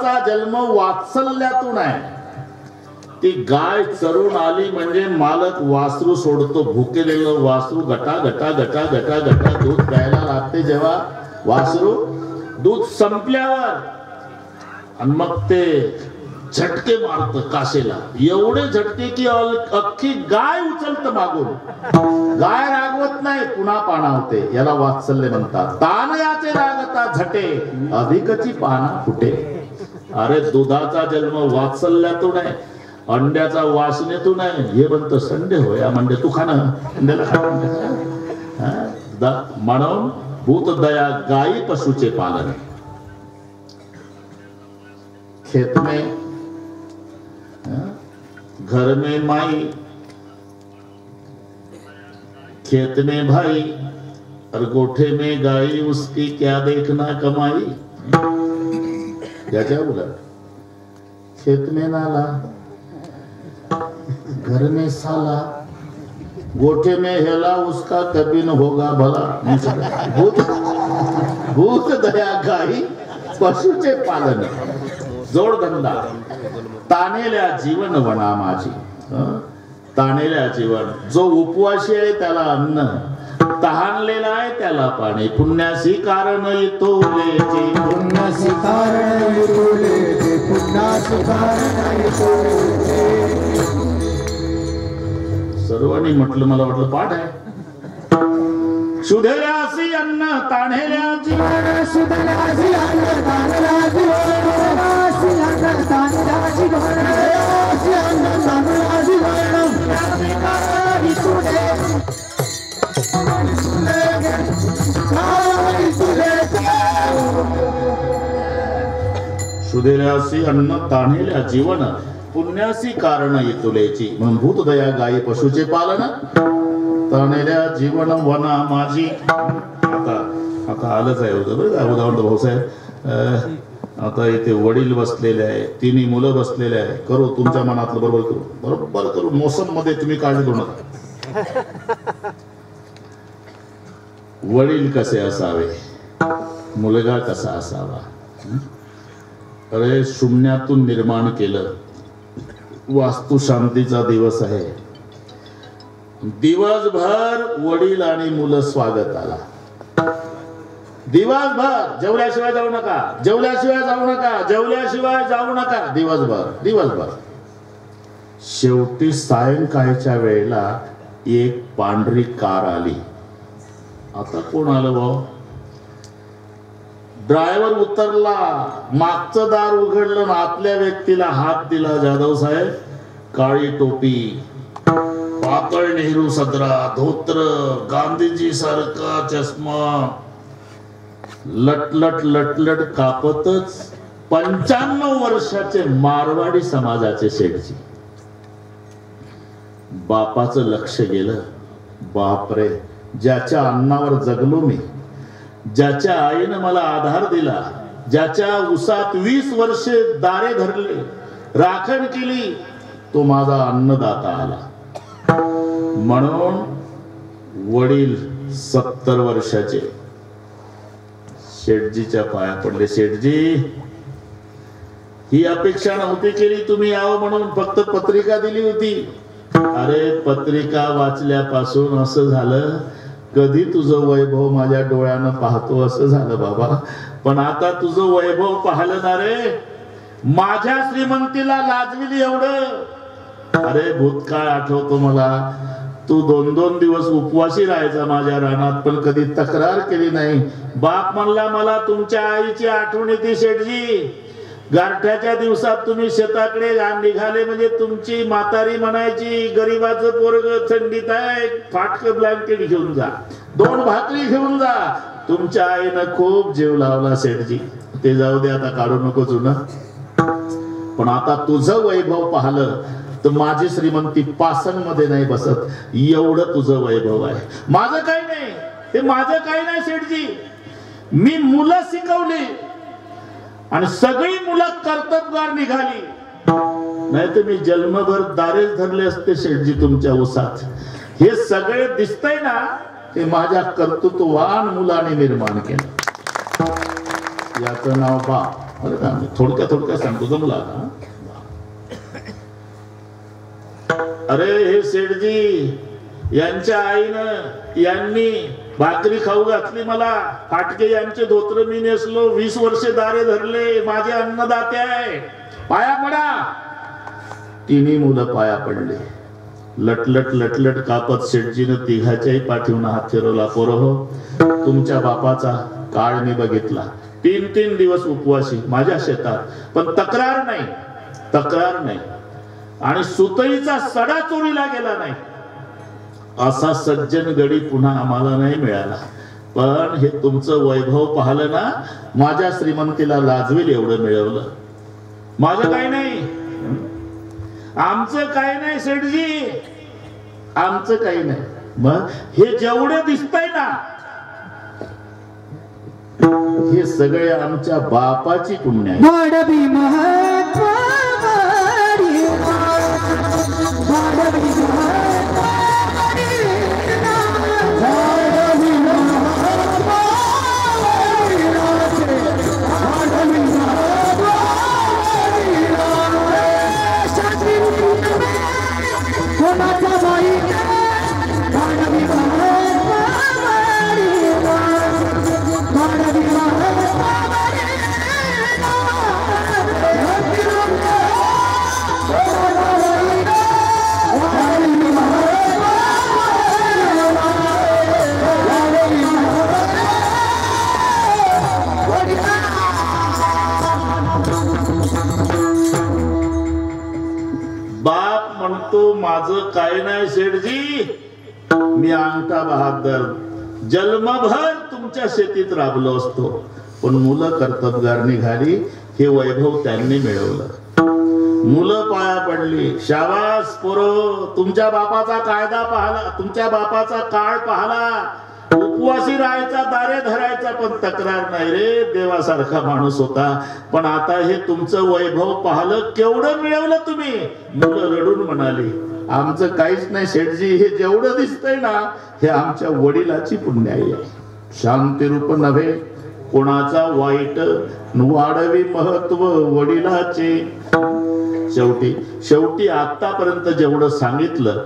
दुधाचा जन्म वात्सल्यातून आहे. ती गाय चरून आली म्हणजे मालक वासरू सोडतो. भुकेलेलं वासरू गटा गटा गटा गटा गटा दूध प्यायला लागते. जेव्हा वासरू दूध संपल्यावर आणि मग ते झटके मारत कासेला. एवढे झटके की अख्खी गाय उचलत मागून. गाय रागवत नाही, पुन्हा पाणावते. याला वात्सल्य म्हणतात. तान याचे रागता झटे अधिकची पाना फुटे. अरे दुधाचा जन्म वात्सल्यातून आहे, अंड्याचा वासनेतून आहे. हे म्हणत संडे होया म्हणजे तू खाणं अंड्याला खा. म्हणून भूत दया गायी पशुचे पालन. खेत में घर में माई, खेत में भाई और गोठे में गाई, उसकी क्या देखना कमाई. क्या बोला? खेत में नाला, घर में साला, गोठे में हेला, उसका कभी न होगा भला. भूत दया गाई पशुचे पालन. जोडधंदा. ताणेल्या जीवन वना माझी. ताणेल्या जीवन. जो उपवासी आहे त्याला अन्न, तहानलेला आहे त्याला पाणी. पुण्यासी कारण येतो लेचे, पुण्यासी कारण येतो लेचे, पुण्यासी कारण येतो लेचे. सर्वांनी म्हटलं, मला वाटलं पाठ आहे. सुधेल्यासी अन्न ताणेल्या जीवन, सुधेल्यासी अन्न ताणेल्या जीवन, सुधेल्यासी अन्न ताणेल्या जीवन, पुण्यासी कारण येतुलेची. म्हणून भूत दया गायी पशुचे पालन. ताणेल्या जीवन वना माझी. आता आलंच आहे उदाहरण भाऊसाहेब. आता इथे वडील बसलेले आहे, तिन्ही मुलं बसलेले आहे. करू तुमच्या मनातलं बरोबर करू, बरोबर करू. मोसम मध्ये तुम्ही काळजी करू नका. वडील कसे असावे, मुलगा कसा असावा. अरे शून्यातून निर्माण केलं. वास्तू शांतीचा दिवस आहे. दिवसभर वडील आणि मुलं स्वागताला. दिवसभर जेवल्याशिवाय जाऊ नका, जेवल्याशिवाय जाऊ नका, जेवल्याशिवाय जाऊ नका. दिवसभर. शेवटी सायंकाळच्या वेळेला एक पांढरी कार आली. आता कोण आलं भाऊ? ड्रायव्हर उतरला, मागचं दार उघडलं, आतल्या व्यक्तीला हात दिला. जाधव साहेब, काळी टोपी, पातळ नेहरू सदरा, धोत्र, गांधीजी सारखा चष्मा, लटलट लटलट कापतच 95 वर्षाचे मारवाडी समाजाचे शेठजी. बापाचं लक्ष गेलं. बापरे, ज्याच्या अन्नावर जगलो मी, ज्याच्या आईनं मला आधार दिला, ज्याच्या उसात 20 वर्षे दारे धरले, राखण केली, तो माझा अन्नदाता आला. म्हणून वडील 70 वर्षाचे शेठजीच्या पाया पडले. शेठजी, ही अपेक्षा नव्हती केली तुम्ही यावं म्हणून, फक्त पत्रिका दिली होती. अरे पत्रिका वाचल्यापासून असं झालं, कधी तुझं वैभव माझ्या डोळ्यानं पाहतो असं झालं बाबा. पण आता तुझं वैभव पाहिलं ना रे, माझ्या श्रीमंतीला लाजविली एवढं. अरे भूतकाळ आठवतो मला. तू 2-2 दिवस उपवासी राहायचा माझ्या रानात, पण कधी तक्रार केली नाही. बाप म्हणला, मला तुमच्या आईची आठवण येते शेठजी. गारठ्याच्या दिवसात तुम्ही शेताकडे निघाले म्हणजे तुमची म्हातारी म्हणायची, गरीबाचं पोरग थंडीत आहे, फाटक ब्लँकेट घेऊन जा, 2 भाकरी घेऊन जा. तुमच्या आईनं खूप जीव लावला शेठजी. ते जाऊ दे, आता काढू नको जुनं. पण आता तुझं वैभव पाहिलं तर माझी श्रीमंती पासनमध्ये नाही बसत, एवढं तुझं वैभव आहे. माझं काही नाही, ते माझं काही नाही शेठजी. मी मुलं शिकवली आणि सगळी मुलं कर्तबगार निघाली, नाही तर मी जन्मभर दारेच धरले असते शेठजी तुमच्या उसात. हे सगळे दिसतंय ना, ते माझ्या कर्तृत्ववान मुलाने निर्माण केलं. याचं नाव बाप. बरं का, मी थोडक्या सांगतो, जमला ना. अरे हे सेठजी यांच्या आईनं यांनी भाकरी खाऊ घातली मला, फाटके यांचे धोत्र मी नेसलो, 20 वर्षे दारे धरले, माझे अन्नदाते आहे, पाया पडा. तिन्ही मुलं पाया पडले. लटलट कापत शेठजीनं तिघाच्याही पाठीवून हात फिरवला. पोरहो, तुमच्या बापाचा काळ मी बघितला, 3 दिवस उपवासी माझ्या शेतात, पण तक्रार नाही आणि सुतईचा सडा चोरीला गेला नाही. असा सज्जन गडी पुन्हा आम्हाला नाही मिळाला. पण हे तुमचं वैभव पाहिलं ना, माझ्या श्रीमंतीला लाजवेल एवढं मिळवलं. माझं काही नाही, आमचं काही नाही सेठजी, आमचं काही नाही. मग हे जेवढे दिसतंय ना, हे सगळे आमच्या बापाची पुण्य आहे. माझं काही नाही सेठजी, मी अंगठा बहादर जन्मभर तुमच्या शेतीत राबलो असतो, पण मुलं कर्तबगार निघाली, हे वैभव त्यांनी मिळवलं. मुलं पाया पडली. शाबास पोरो, तुमच्या बापाचा कायदा पाहला, तुमच्या बापाचा काळ पाहला, उपवासी राहायचा, दारे धरायचा, पण तक्रार नाही रे, देवासारखा माणूस होता. पण आता हे तुमचं वैभव पाहलं, केवढं मिळवलं तुम्ही. मुलं रडून म्हणाली, आमचं काहीच नाही शेठजी, हे जेवढं दिसतंय ना, हे आमच्या वडिलाची पुण्याई आहे. शांती रूप नव्हे कोणाचा वाईट, वाढवी महत्व वडिलाचे. शेवटी आतापर्यंत जेवढं सांगितलं,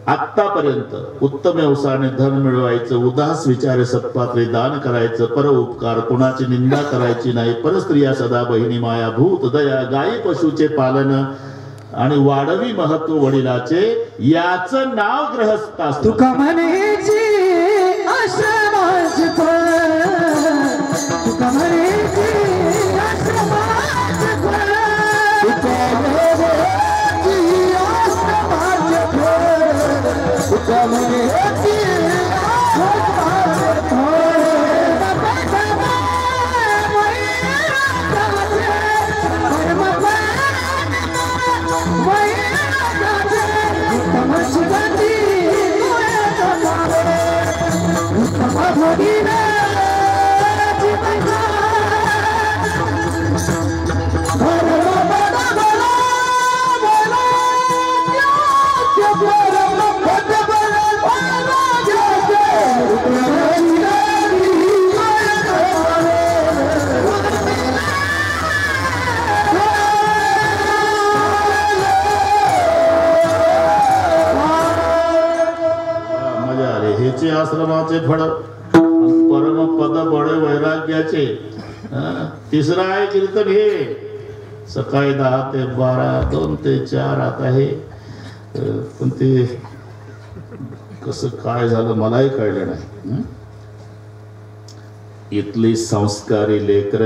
आतापर्यंत उत्तम व्यवसायाने धन मिळवायचं, उदास विचारे सत्पात्रे दान करायचं, पर उपकार कोणाची निंदा करायची नाही, परस्त्रिया सदा बहिणी माया भूत दया, गायी पशुचे पालन आणि वाढवी महत्व वडिलाचे, याचं नाव गृहस्थ. तुका म्हणायची आश्रमाचे फळ, तुका म्हणायची आश्रमाचे फळ, तुका म्हणायची आश्रमाचे फळ, तुका म्हणायची आश्रमाचे फळ. आश्रमाचे फळ, परमपद बळे वैराग्याचे. तिसरा आहे कीर्तन हे, सकाळी 10 ते 12, 2 ते 4 आता हे. पण ते कसं काय झालं मलाही कळलं नाही. इथली संस्कारी लेकर,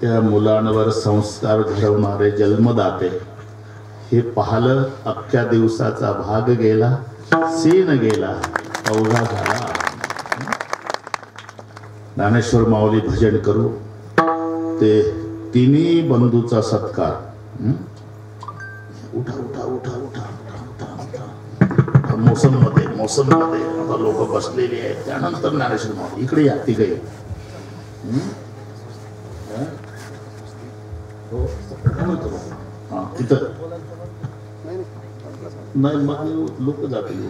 त्या मुलांवर संस्कार घडवणारे जन्मदाते, हे पाहलं, अख्ख्या दिवसाचा भाग गेला, सीन गेला, अवघा झाला. ज्ञानेश्वर माऊली भजन करू, ते तिन्ही बंधूचा सत्कार. उठा उठा उठा उठा उठा उठा, मोसम मध्ये आता लोक बसलेली आहेत. त्यानंतर ज्ञानेश्वर माऊली, इकडे या तिघे. तिथं नाही, मग लोक जातील.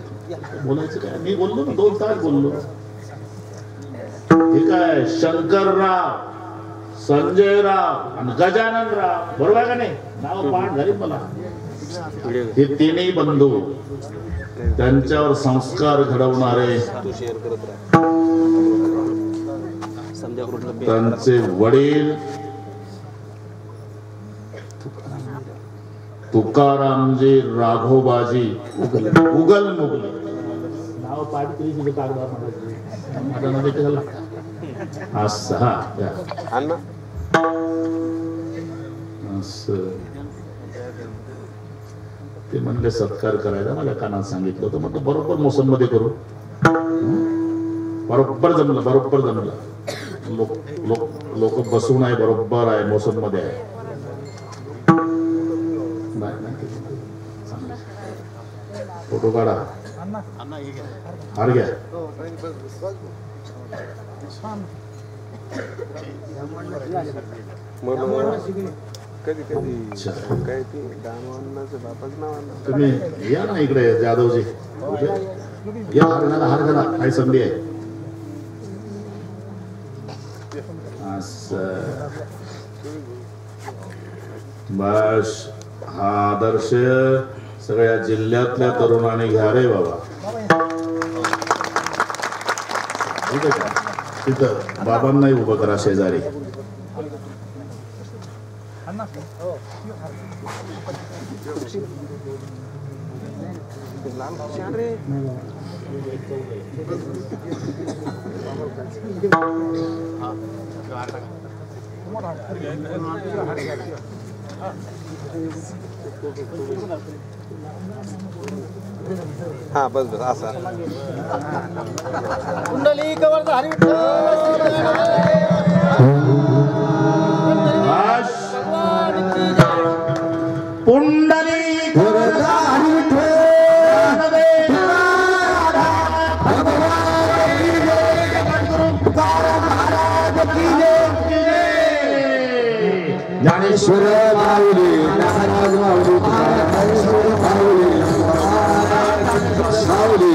बोलायचं काय, मी बोललो ना, 2 तास बोललो. हे काय शंकरराव संजय राव आणि गजानन राव, बरोबर आहे का नाही? नाव पाठ झाली मला. हे तिन्ही बंधू, त्यांच्यावर संस्कार घडवणारे त्यांचे वडील तुकारामजी राघोबाजी उगल मुगले. नाव पाठ केली तुझं कागदावर माझ्या मध्ये केलं असं ते म्हणले सत्कार करायला. मला कानात सांगितलं होतं, म्हटलं बरोबर मोसम मध्ये करू. बरोबर जमलं, बरोबर जमलं. लोक बसून आहे, बरोबर आहे, मोसम मध्ये आहे. फोटो काढा, हार घ्या. तुम्ही या ना इकडे जाधवजी, या हार घाला, हार घाला, काही संधी आहे. बस हा आदर्श सगळ्या जिल्ह्यातल्या तरुणांनी घ्या रे बाबा. ठीक आहे का? तिथं बाबांनाही उभं करा शेजारी. हा बस बस असा. कुंडली कवरचा हरी पुंडली ज्ञानेश्वर माऊली, नारायण माऊली, माऊली,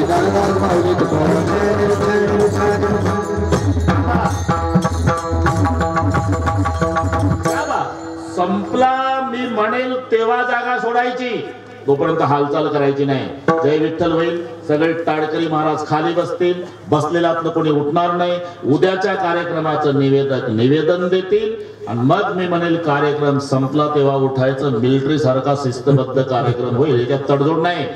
नारायण माऊली. संपला मी म्हणेल तेव्हा जागा सोडायची, तोपर्यंत हालचाल करायची नाही. जय विठ्ठल होईल. सगळे टाळकरी महाराज खाली बसतील, बसलेल्यातलं कोणी उठणार नाही. उद्याच्या कार्यक्रमाचं निवेदन देतील आणि मग मी म्हणेल कार्यक्रम संपला तेव्हा उठायचं. मिलिटरी सारखा शिस्तबद्ध कार्यक्रम होईल, याच्यात तडजोड नाही.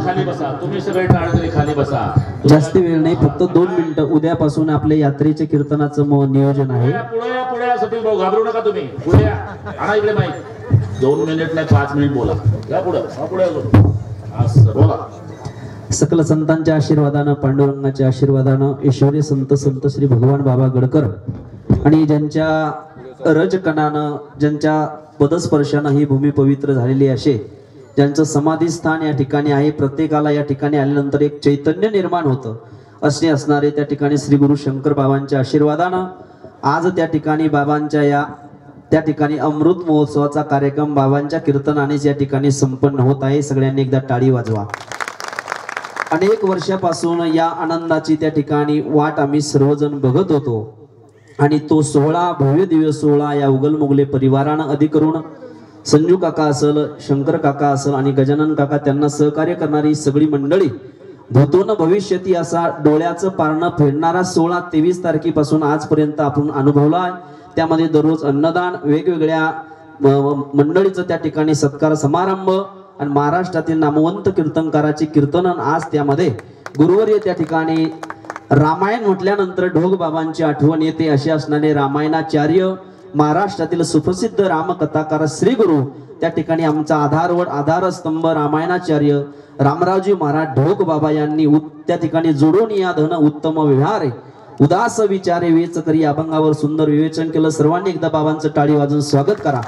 खाली बसा, तुम्ही सगळे टाळकरी खाली बसा. जास्ती वेळ नाही, फक्त 2 मिनिटं. उद्यापासून आपल्या यात्रेच्या कीर्तनाचं नियोजन आहे. पुढे सतीश भाऊ घाबरू नका तुम्ही. पुढे आणा इकडे माईक. 2 मिनिट नाही 5 मिनिट बोला. या पुढे बोला. सकल संतांच्या आशीर्वादानं, पांडुरंगाच्या आशीर्वादानं, ईश्वरी संत श्री भगवान बाबा गडकर आणि ज्यांच्या रजकणानं, ज्यांच्या पदस्पर्शानं ही भूमी पवित्र झालेली असे, ज्यांचं समाधी स्थान या ठिकाणी आहे. प्रत्येकाला या ठिकाणी आल्यानंतर एक चैतन्य निर्माण होतं असे असणारे त्या ठिकाणी श्री गुरु शंकर बाबांच्या आशीर्वादानं आज त्या ठिकाणी बाबांच्या त्या ठिकाणी अमृत महोत्सवाचा कार्यक्रम बाबांच्या कीर्तनानेच या ठिकाणी संपन्न होत आहे. सगळ्यांनी एकदा टाळी वाजवा. अनेक वर्षापासून या आनंदाची त्या ठिकाणी वाट आम्ही सर्वजण बघत होतो आणि तो सोहळा, भव्य दिव्य सोहळा या उगलमुगले परिवारानं अधिकरून संजू काका असेल, शंकर काका असेल आणि गजानन काका, त्यांना सहकार्य करणारी सगळी मंडळी, भूतोन भविष्यती असा डोळ्याचं पारणं फेडणारा सोहळा 23 तारखेपासून आजपर्यंत आपण अनुभवला आहे. त्यामध्ये दररोज अन्नदान, वेगवेगळ्या मंडळीचं त्या ठिकाणी सत्कार समारंभ आणि महाराष्ट्रातील नामवंत कीर्तनकाराची कीर्तन. आज त्यामध्ये गुरुवर्य त्या ठिकाणी रामायण म्हटल्यानंतर ढोग बाबांची आठवण येते असे असणारे रामायणाचार्य, महाराष्ट्रातील सुप्रसिद्ध रामकथाकार श्री गुरु त्या ठिकाणी आमचा आधारवड, आधारस्तंभ रामायणाचार्य रामरावजी महाराज ढोक बाबा यांनी त्या ठिकाणी जोडून या धन उत्तम व्यवहार उदास विचारे वेच करी अभंगावर सुंदर विवेचन केलं. सर्वांनी एकदा बाबांचं टाळी वाजून स्वागत करा.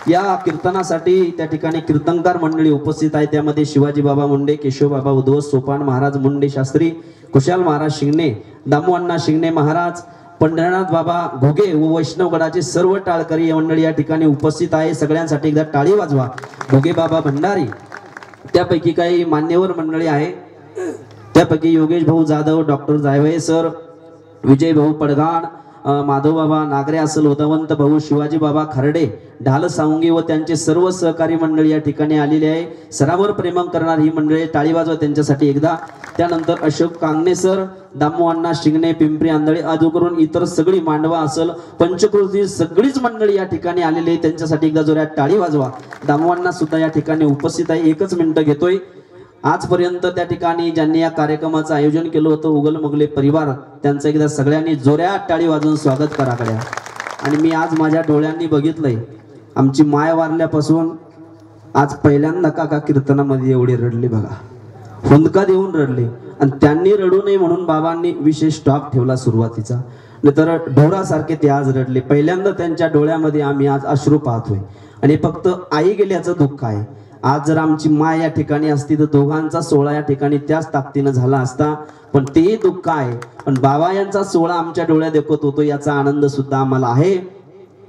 या कीर्तनासाठी त्या ठिकाणी कीर्तनकार मंडळी उपस्थित आहे. त्यामध्ये शिवाजी बाबा मुंडे, केशव बाबा उद्वस, सोपान महाराज मुंडे शास्त्री, कुशाल महाराज शिंगणे, दामू अण्णा शिंगणे महाराज, पंढरनाथ बाबा घोगे व वैष्णवगडाचे सर्व टाळकरी मंडळी या ठिकाणी उपस्थित आहे. सगळ्यांसाठी एकदा टाळी वाजवा. घोगे बाबा भंडारी, त्यापैकी काही मान्यवर मंडळी आहे. त्यापैकी योगेश भाऊ जाधव, डॉक्टर जायवळे सर, विजय भाऊ पडघाण, माधव बाबा नागरे असेल, उदवंत भाऊ, शिवाजी बाबा खर्डे, ढाल सावंगी व त्यांचे सर्व सहकारी मंडळी या ठिकाणी आलेले आहे. सरावर प्रेम करणार ही मंडळी, टाळी वाजवा त्यांच्यासाठी एकदा. त्यानंतर अशोक कांगणे सर, दामू अण्णा शिंगणे, पिंपरी आंधळे आजू करून इतर सगळी मांडवा असेल, पंचकृती सगळीच मंडळी या ठिकाणी आलेली आहे. त्यांच्यासाठी एकदा जोरात टाळी वाजवा. दामू अण्णा सुद्धा या ठिकाणी उपस्थित आहे. एकच मिनिटं घेतोय. आजपर्यंत त्या ठिकाणी ज्यांनी या कार्यक्रमाचं आयोजन केलं होतं उगल मुगले परिवार, त्यांचं एकदा सगळ्यांनी जोरात टाळी वाजवून स्वागत करा कडे. आणि मी आज माझ्या डोळ्यांनी बघितलंय, आमची माय वारल्यापासून आज पहिल्यांदा काका कीर्तनामध्ये एवढी रडली बघा, हुंदका देऊन रडले. आणि त्यांनी रडू नये म्हणून बाबांनी विशेष स्टॉप ठेवला सुरुवातीचा, नाहीतर ढोरासारखे ते आज रडले. पहिल्यांदा त्यांच्या डोळ्यामध्ये आम्ही आज अश्रू पाहतोय. आणि फक्त आई गेल्याचं दुःख आहे. आज जर आमची माय या ठिकाणी असती तर दोघांचा सोहळा या ठिकाणी त्याच ताकदीनं झाला असता. पण तेही दुःख आहे. पण बाबा यांचा सोहळा आमच्या डोळ्यात देखत होतो, याचा आनंद सुद्धा आम्हाला आहे.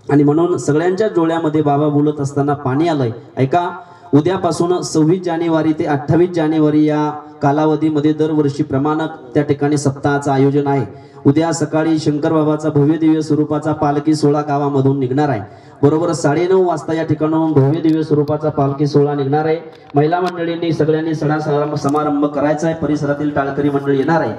आणि म्हणून सगळ्यांच्या डोळ्यामध्ये बाबा बोलत असताना पाणी आलंय. ऐका, उद्यापासून 26 जानेवारी ते 28 जानेवारी या कालावधीमध्ये दरवर्षी प्रमाणक त्या ठिकाणी सप्ताहाचं आयोजन आहे. उद्या सकाळी शंकर बाबाचा भव्य दिव्य स्वरूपाचा पालखी सोहळा गावामधून निघणार आहे. बरोबर 9:30 वाजता या ठिकाणाहून भव्य दिव्य स्वरूपाचा पालखी सोहळा निघणार आहे. महिला मंडळींनी सगळ्यांनी सणा समारंभ करायचा आहे. परिसरातील टाळकरी मंडळी येणार आहे.